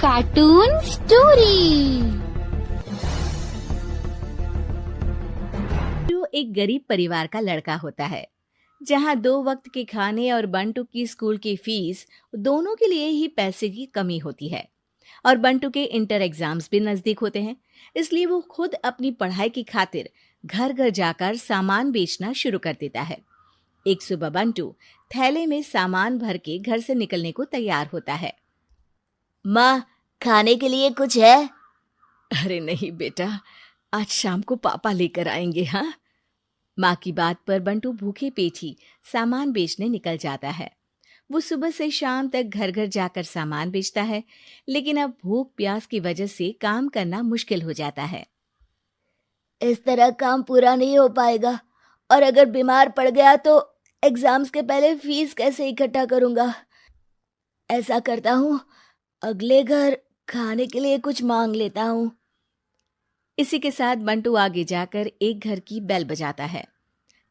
Cartoon story. Bantu एक गरीब परिवार का लड़का होता है, जहां 2 वक्त के खाने और बंटू की स्कूल की फीस दोनों के लिए ही पैसे की कमी होती है। और बंटू के इंटर एग्जाम्स भी नजदीक होते हैं, इसलिए वो खुद अपनी पढ़ाई की खातिर घर घर जाकर सामान बेचना शुरू कर देता है। एक सुबह बंटू थैले में सामान भर के घर से निकलने को तैयार होता है। माँ, खाने के लिए कुछ है? अरे नहीं बेटा, आज शाम को पापा लेकर आएंगे। हाँ, माँ की बात पर बंटू भूखे पेट ही सामान बेचने निकल जाता है। वो सुबह से शाम तक घर घर जाकर सामान बेचता है, लेकिन अब भूख प्यास की वजह से काम करना मुश्किल हो जाता है। इस तरह काम पूरा नहीं हो पाएगा, और अगर बीमार पड़ गया तो एग्जाम्स के पहले फीस कैसे इकट्ठा करूंगा? ऐसा करता हूँ, अगले घर खाने के लिए कुछ मांग लेता हूँ। इसी के साथ बंटू आगे जाकर एक घर की बेल बजाता है,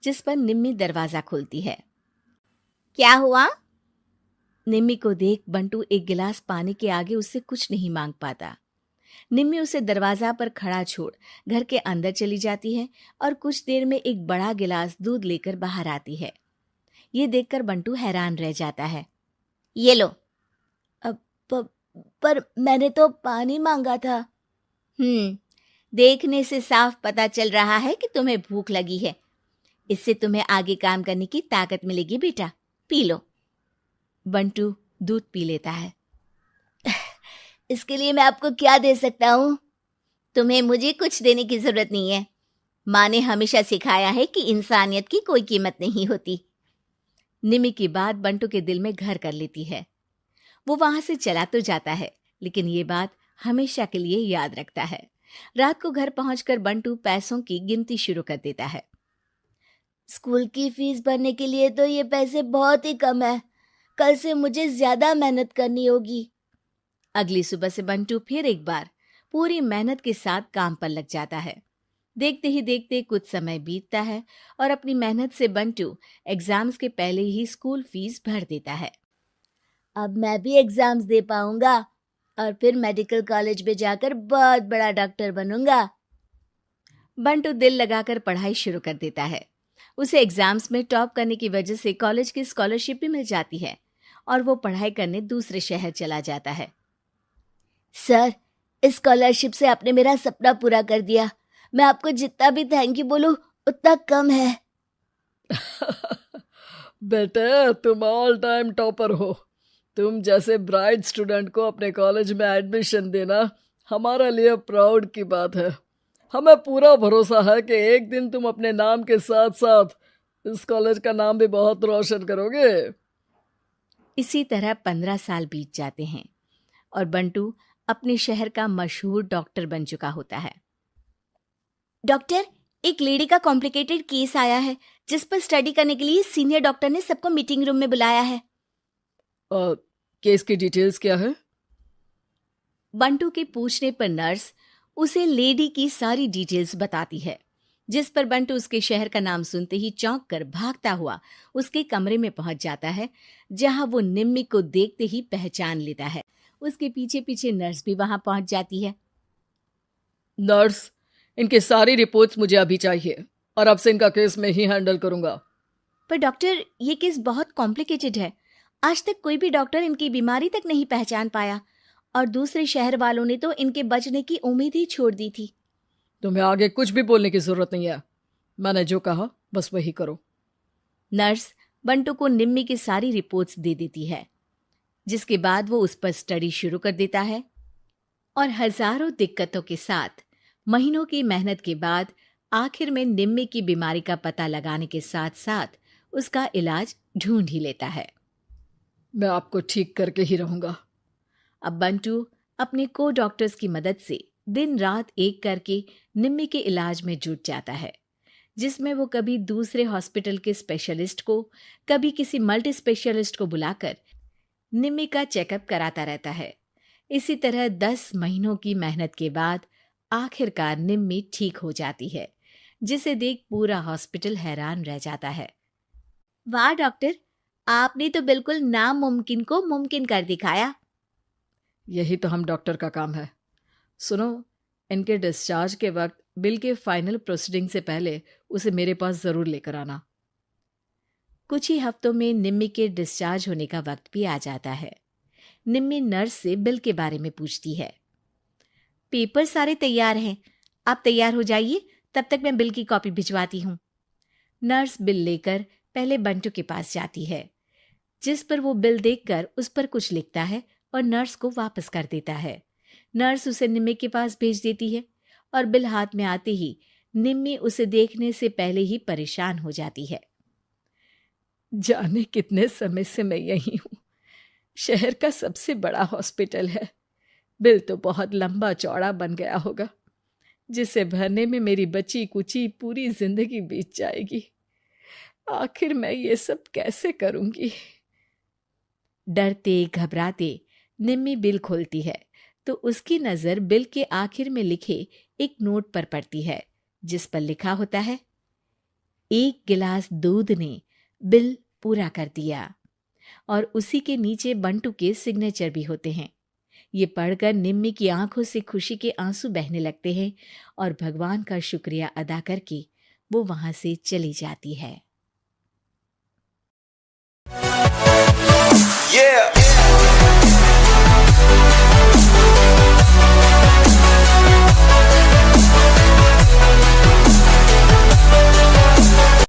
जिस पर निम्मी दरवाजा खोलती है। क्या हुआ? निम्मी को देख बंटू एक गिलास पानी के आगे उससे कुछ नहीं मांग पाता। निम्मी उसे दरवाजा पर खड़ा छोड़ घर के अंदर चली जाती है और कुछ देर में एक बड़ा गिलास दूध लेकर बाहर आती है। ये देखकर बंटू हैरान रह जाता है। ये लो। पर मैंने तो पानी मांगा था। देखने से साफ पता चल रहा है कि तुम्हें भूख लगी है। इससे तुम्हें आगे काम करने की ताकत मिलेगी बेटा, पी लो। बंटू दूध पी लेता है। इसके लिए मैं आपको क्या दे सकता हूँ? तुम्हें मुझे कुछ देने की जरूरत नहीं है। माँ ने हमेशा सिखाया है कि इंसानियत की कोई कीमत नहीं होती। निम्मी की बात बंटू के दिल में घर कर लेती है। वो वहां से चला तो जाता है, लेकिन ये बात हमेशा के लिए याद रखता है। रात को घर पहुंचकर बंटू पैसों की गिनती शुरू कर देता है। स्कूल की फीस भरने के लिए तो ये पैसे बहुत ही कम है। कल से मुझे ज्यादा मेहनत करनी होगी। अगली सुबह से बंटू फिर एक बार पूरी मेहनत के साथ काम पर लग जाता है। देखते ही देखते कुछ समय बीतता है और अपनी मेहनत से बंटू एग्जाम्स के पहले ही स्कूल फीस भर देता है। अब मैं भी एग्जाम्स दे पाऊंगा और फिर मेडिकल कॉलेज में जाकर बहुत बड़ा डॉक्टर बनूंगा। बंटू दिल लगाकर पढ़ाई शुरू कर देता है। उसे एग्जाम्स में टॉप करने की वजह से कॉलेज की स्कॉलरशिप भी मिल जाती है और वो पढ़ाई करने दूसरे शहर चला जाता है। सर, इस स्कॉलरशिप से आपने मेरा सपना पूरा कर दिया। मैं आपको जितना भी थैंक यू बोलूं उतना कम है। बेटे, तुम ऑल टाइम टॉपर हो। तुम जैसे ब्राइट स्टूडेंट को अपने कॉलेज में एडमिशन देना हमारे लिए प्राउड की बात है। हमें पूरा भरोसा है कि एक दिन तुम अपने नाम के साथ साथ इस कॉलेज का नाम भी बहुत रोशन करोगे। इसी तरह 15 साल बीत जाते हैं और बंटू अपने शहर का मशहूर डॉक्टर बन चुका होता है। डॉक्टर, एक लेडी का कॉम्प्लिकेटेड केस आया है, जिस पर स्टडी करने के लिए सीनियर डॉक्टर ने सबको मीटिंग रूम में बुलाया है। केस की डिटेल्स क्या है? बंटू के पूछने पर नर्स उसे लेडी की सारी डिटेल्स बताती है, जिस पर बंटू उसके शहर का नाम सुनते ही चौंक कर भागता हुआ उसके कमरे में पहुंच जाता है, जहां वो निम्मी को देखते ही पहचान लेता है। उसके पीछे पीछे नर्स भी वहां पहुंच जाती है। नर्स, इनकी सारी रिपोर्ट्स मुझे अभी चाहिए और अब से इनका केस मैं ही हैंडल करूंगा। पर डॉक्टर, ये केस बहुत कॉम्प्लिकेटेड है। आज तक कोई भी डॉक्टर इनकी बीमारी तक नहीं पहचान पाया और दूसरे शहर वालों ने तो इनके बचने की उम्मीद ही छोड़ दी थी। तुम्हें आगे कुछ भी बोलने की जरूरत नहीं है। मैंने जो कहा बस वही करो। नर्स बंटू को निम्मी की सारी रिपोर्ट्स दे देती है, जिसके बाद वो उस पर स्टडी शुरू कर देता है और हजारों दिक्कतों के साथ महीनों की मेहनत के बाद आखिर में निम्मी की बीमारी का पता लगाने के साथ साथ उसका इलाज ढूंढ ही लेता है। मैं आपको ठीक करके ही रहूंगा। अब बंटू अपने को डॉक्टर्स की मदद से दिन रात एक करके निम्मी के इलाज में जुट जाता है, जिसमें वो कभी दूसरे हॉस्पिटल के स्पेशलिस्ट को, कभी किसी मल्टी स्पेशलिस्ट को बुलाकर निम्मी का चेकअप कराता रहता है। इसी तरह 10 महीनों की मेहनत के बाद आखिरकार निम्मी ठीक हो जाती है, जिसे देख पूरा हॉस्पिटल हैरान रह जाता है। वाह डॉक्टर, आपने तो बिल्कुल नामुमकिन को मुमकिन कर दिखाया। यही तो हम डॉक्टर का काम है। सुनो, इनके डिस्चार्ज के वक्त बिल के फाइनल प्रोसीडिंग से पहले उसे मेरे पास ज़रूर लेकर आना। कुछ ही हफ्तों में निम्मी के डिस्चार्ज होने का वक्त भी आ जाता है। निम्मी नर्स से बिल के बारे में पूछती है। पेपर सारे तैयार हैं, आप तैयार हो जाइए, तब तक मैं बिल की कॉपी भिजवाती हूँ। नर्स बिल लेकर पहले बंटू के पास जाती है, जिस पर वो बिल देखकर उस पर कुछ लिखता है और नर्स को वापस कर देता है। नर्स उसे निम्मी के पास भेज देती है और बिल हाथ में आते ही निम्मी उसे देखने से पहले ही परेशान हो जाती है। जाने कितने समय से मैं यही हूँ। शहर का सबसे बड़ा हॉस्पिटल है। बिल तो बहुत लंबा चौड़ा बन गया होगा, जिसे भरने में मेरी बची कुची पूरी जिंदगी बीत जाएगी। आखिर मैं ये सब कैसे करूंगी? डरते घबराते निम्मी बिल खोलती है तो उसकी नज़र बिल के आखिर में लिखे एक नोट पर पड़ती है, जिस पर लिखा होता है, 1 गिलास दूध ने बिल पूरा कर दिया। और उसी के नीचे बंटू के सिग्नेचर भी होते हैं। ये पढ़कर निम्मी की आंखों से खुशी के आंसू बहने लगते हैं और भगवान का शुक्रिया अदा करके वो वहां से चली जाती है।